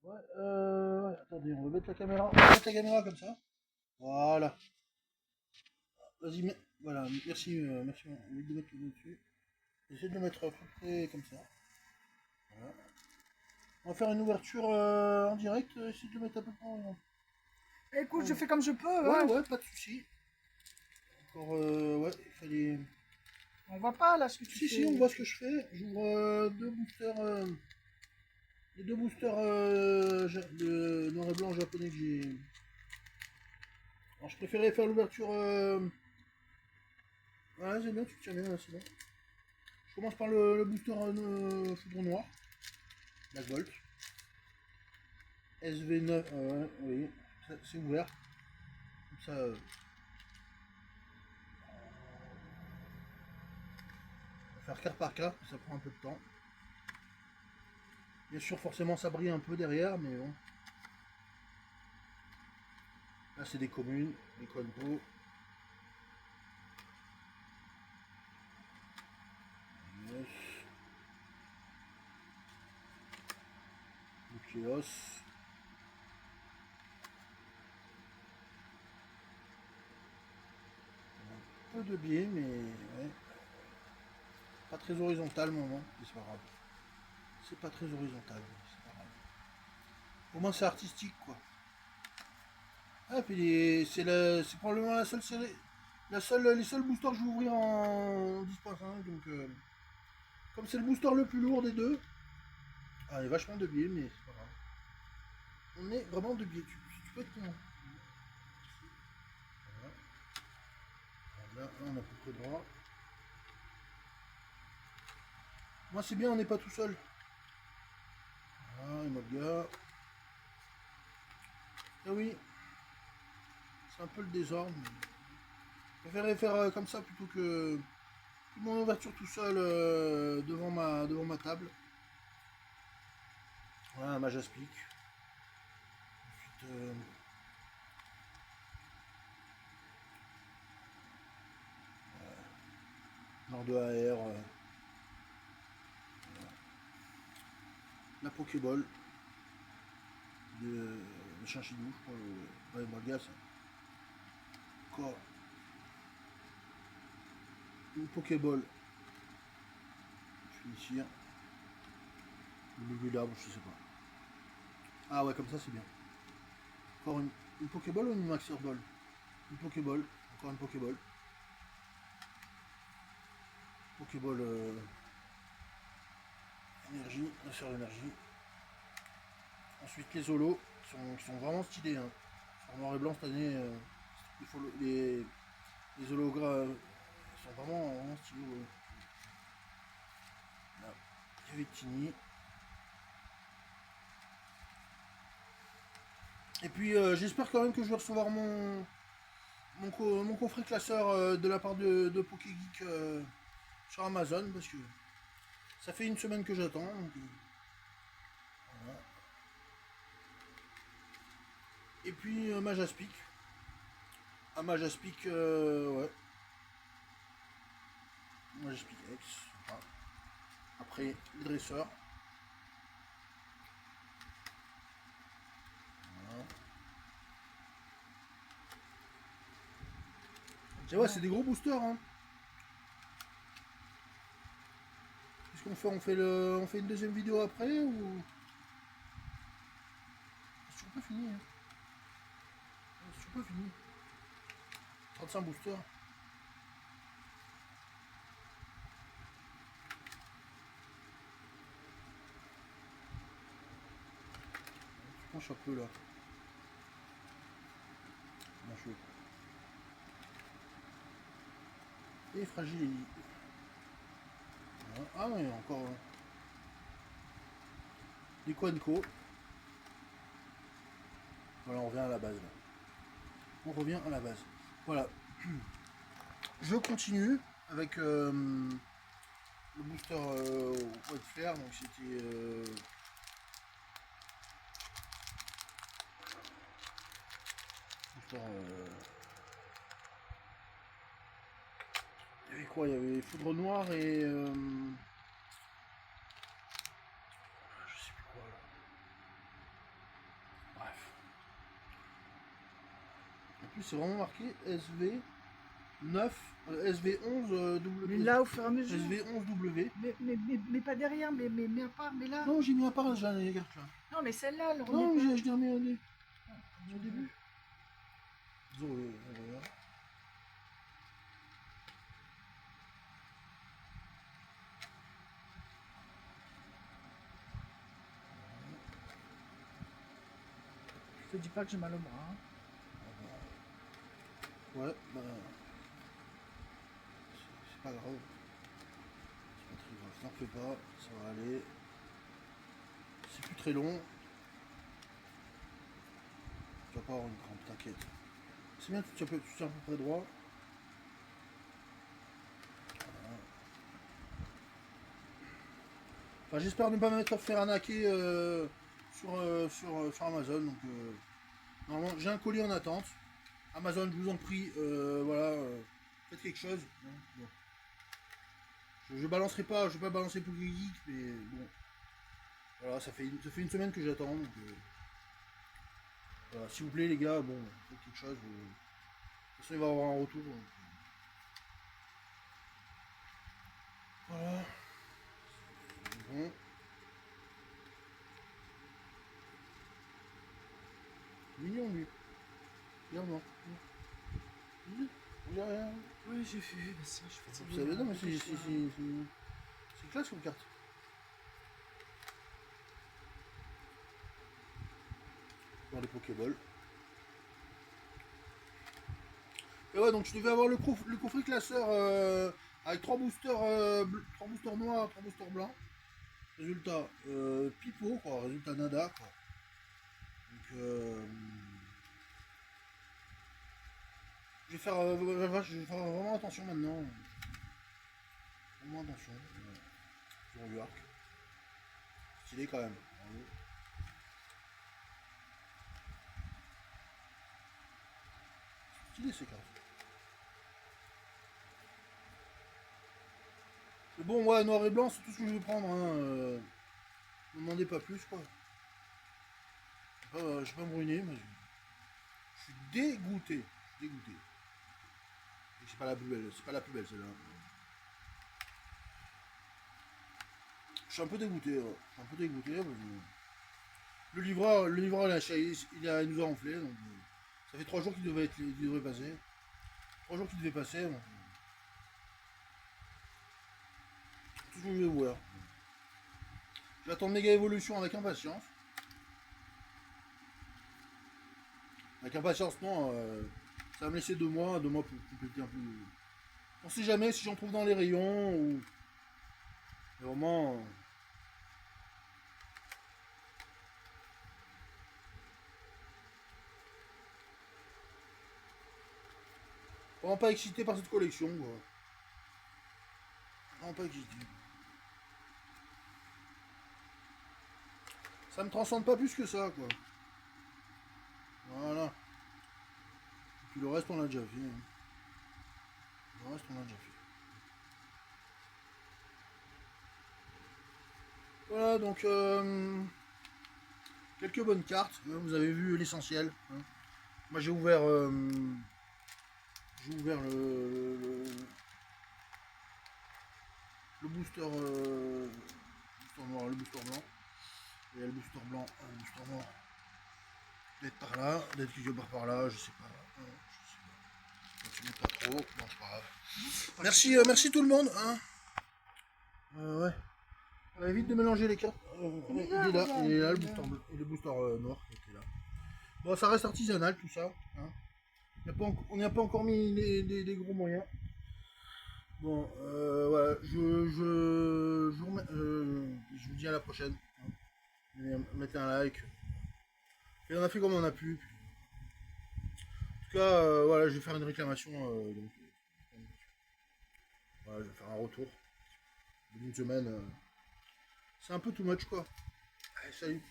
Ouais, ouais, attendez, on va mettre la caméra. On va mettre la caméra comme ça. Voilà. Vas-y, voilà, merci, merci. On va de mettre le dessus. J'essaie de le mettre à peu près comme ça. Voilà. On va faire une ouverture en direct. Essayer de le mettre à peu près en. Écoute, je fais comme je peux, Ouais, hein. ouais, pas de soucis. Encore, ouais, il fallait. On voit pas là ce que tu Si, si, on fais. voit ce que je fais. J'ouvre deux boosters. Les deux boosters de noir et blanc japonais que j'ai. Alors, je préférais faire l'ouverture. Ouais, c'est bien, tu tiens bien, c'est bon. Je commence par le booster foudre noir, Black Bolt. SV9, ouais, oui, c'est ouvert. Comme ça, on va faire carte par carte, ça prend un peu de temps. Bien sûr, forcément, ça brille un peu derrière, mais bon. Là, c'est des communes, des Conpo. Yes. Nucleos. Un peu de biais, mais ouais. Pas très horizontal, mon nom, mais c'est pas grave. C'est pas très horizontal, mais c'est pas grave. Au moins, c'est artistique, quoi. Ah, puis c'est probablement la seule série. Les seuls boosters que je vais ouvrir en 10.5, donc comme c'est le booster le plus lourd des deux, ah, il est vachement de biais, mais c'est pas grave. On est vraiment de biais, tu peux être con. Voilà. Là, on a à peu près droit. Moi, c'est bien, on n'est pas tout seul. Voilà, et mode gars. Ah oui, c'est un peu le désordre. Je préférerais faire comme ça plutôt que mon ouverture tout seul devant ma table. Voilà, un mage aspic. Ensuite, genre de AR. La Pokéball de Chinchidou, je crois. Ouais, Malga, ça. Encore une Pokéball. Je vais ici. Le là, je sais pas. Ah ouais, comme ça, c'est bien. Encore une Pokéball ou une Maxer Ball? Une Pokéball. Encore une Pokéball. Pokéball énergie, sur l'énergie. Ensuite, les holos qui sont vraiment stylés. Hein. Sur noir et blanc cette année, les hologrammes sont vraiment, vraiment stylés. Ouais. Là, Cavetini. Et puis j'espère quand même que je vais recevoir mon coffret classeur de la part de PokéGeek sur Amazon parce que ça fait une semaine que j'attends. Voilà. Et puis Majaspic. Ah Majaspic, ouais. Majaspic X. Voilà. Après les dresseurs. Voilà. Et ouais, c'est des gros boosters. Hein. Qu'est-ce qu'on fait on fait une deuxième vidéo après ou. C'est toujours pas fini. Hein. C'est toujours pas fini. 35 boosters. Tu penches un peu là. Bien joué. Et fragile. Voilà. Ah ouais, encore des Quanco. Voilà, on revient à la base. Là. On revient à la base. Voilà. Je continue avec le booster White Flare. Donc c'était booster. Il y avait quoi? Il y avait Foudre Noire et je sais plus quoi là. plus, c'est vraiment marqué SV9, SV11 Mais W. là, au fur et à mesure. SV11W. Mais pas derrière, mais à part, mais là. Non, j'ai mis à part déjà les cartes là. Non, mais celle-là, elle Non, remet pas. je l'ai remis au début. Au début. Je te dis pas que j'ai mal au bras. Hein. Ouais, bah. C'est pas grave. C'est pas très grave. T'en fais pas, ça va aller. C'est plus très long. Tu vas pas avoir une crampe, t'inquiète. C'est bien, tu tiens à peu près droit. Voilà. Enfin, j'espère ne pas m'être fait arnaquer sur Amazon. Donc, normalement, j'ai un colis en attente. Amazon, je vous en prie, voilà, faites quelque chose. Bon. Je balancerai pas, je vais pas balancer pour les geeks, mais bon. Voilà, ça fait une semaine que j'attends. Donc, voilà, s'il vous plaît, les gars, bon, faites quelque chose. De toute façon, il va y avoir un retour. Donc, voilà. Bon. Mignon, lui. Clairement. Rien. Oui, j'ai vu, mais ça, je fais ça. Vous savez, non, mais c'est classe comme carte. Dans les Pokéballs. Et ouais, donc je devais avoir le coffret classeur avec 3 boosters, 3 boosters noirs, 3 boosters blancs. Résultat, pipeau, quoi. Résultat nada, quoi. Donc, je vais faire vraiment attention maintenant. Vraiment attention. Sur York. Stylé quand même. Bravo. Stylé ces cartes. Mais bon, ouais, noir et blanc, c'est tout ce que je vais prendre. Hein. Ne me demandez pas plus, quoi. Je vais pas me ruiner, mais je suis dégoûté. Dégoûté. Et c'est pas la plus belle, c'est pas la plus belle celle-là. Je suis un peu dégoûté, ouais. Je suis un peu dégoûté. Le livreur, il nous a enflé, donc ça fait 3 jours qu'il devait passer. 3 jours qu'il devait passer, donc, tout ce que je vais voir. J'attends méga évolution avec impatience. Avec impatience, non, ça va me laisser 2 mois pour compléter un peu. On sait jamais si j'en trouve dans les rayons ou. Mais vraiment. Vraiment pas excité par cette collection, quoi. Vraiment pas excité. Ça me transcende pas plus que ça, quoi. Voilà. Et puis le reste, on l'a déjà fait. Hein. Le reste, on l'a déjà fait. Voilà, donc quelques bonnes cartes. Vous avez vu l'essentiel. Hein. Moi, j'ai ouvert le booster, booster noir, le booster blanc. Et le booster blanc, le booster noir. D'être par là, d'être quelque part par là, je sais pas. Je sais pas. Pas trop, bon, c'est pas grave. Merci, merci tout le monde. Hein. Ouais. Évite de mélanger les cartes. Il est là, le booster bleu et le booster noir qui était là. Bon, ça reste artisanal tout ça. Hein. On n'y a pas encore mis les gros moyens. Bon, voilà, je vous dis à la prochaine. Hein. Mettez un like. Et on a fait comme on a pu. En tout cas, voilà, je vais faire une réclamation. Donc, voilà, je vais faire un retour. D'une semaine. C'est un peu too much quoi. Allez, salut.